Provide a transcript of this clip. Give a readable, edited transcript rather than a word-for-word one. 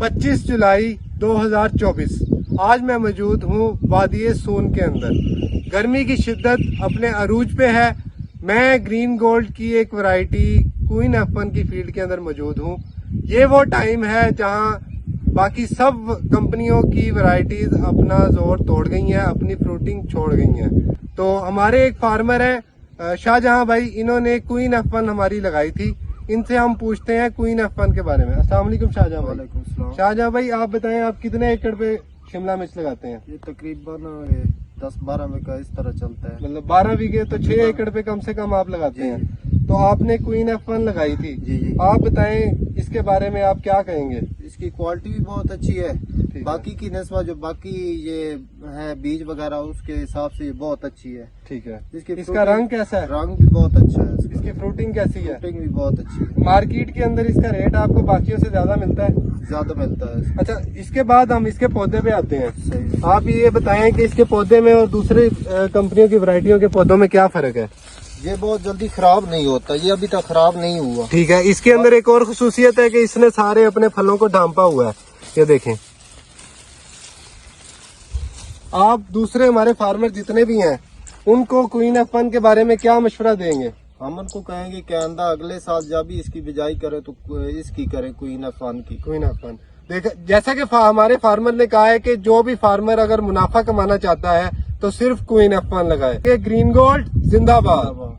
25 जुलाई 2024। आज मैं मौजूद हूँ वादी सोन के अंदर। गर्मी की शिद्दत अपने अरूज पे है। मैं ग्रीन गोल्ड की एक वैरायटी क्वीन F1 की फील्ड के अंदर मौजूद हूँ। ये वो टाइम है जहाँ बाकी सब कंपनियों की वैरायटीज अपना जोर तोड़ गई हैं, अपनी फ्रूटिंग छोड़ गई हैं। तो हमारे एक फार्मर है शाहजहां भाई, इन्होंने क्वीन F1 हमारी लगाई थी। इनसे हम पूछते हैं क्वीन F1 के बारे में। अस्सलाम वालेकुम शाहजहां भाई। वालेकुम। शाहजहां भाई, आप बताएं आप कितने एकड़ पे शिमला मिर्च लगाते हैं? ये तकरीबन 10-12 में का इस तरह चलता है। मतलब 12 बीघे तो 6 एकड़ पे कम से कम आप लगाते हैं। तो आपने क्वीन F1 लगाई थी। जी। आप बताएं इसके बारे में आप क्या कहेंगे? इसकी क्वालिटी भी बहुत अच्छी है। ठीक बाकी की नस्बत जो बाकी ये है बीज वगैरह, उसके हिसाब से ये बहुत अच्छी है। ठीक है। इसकी इसका रंग कैसा है? रंग भी बहुत अच्छा है। इसकी फ्रूटिंग कैसी है? फ्रूटिंग भी बहुत अच्छी है। मार्केट के अंदर इसका रेट आपको बाकियों से ज्यादा मिलता है? ज्यादा मिलता है। अच्छा, इसके बाद हम इसके पौधे पे आते हैं। सही। आप ये बताएं कि इसके पौधे में और दूसरे कंपनियों की वैरायटियों के पौधों में क्या फर्क है? ये बहुत जल्दी खराब नहीं होता, ये अभी तक खराब नहीं हुआ। ठीक है। इसके अंदर एक और खुसूसियत है कि इसने सारे अपने फलों को ढांपा हुआ है। ये देखें। आप दूसरे हमारे फार्मर जितने भी हैं उनको क्वीन F1 के बारे में क्या मशवरा देंगे? हम उनको कहेंगे कि आंदा अगले साल जब भी इसकी बिजाई करे तो इसकी करें, क्वीन F1 की। क्वीन F1 देखा, जैसा कि हमारे फार्मर ने कहा है कि जो भी फार्मर अगर मुनाफा कमाना चाहता है तो सिर्फ क्वीन F1 लगाए। ये ग्रीन गोल्ड जिंदाबाद।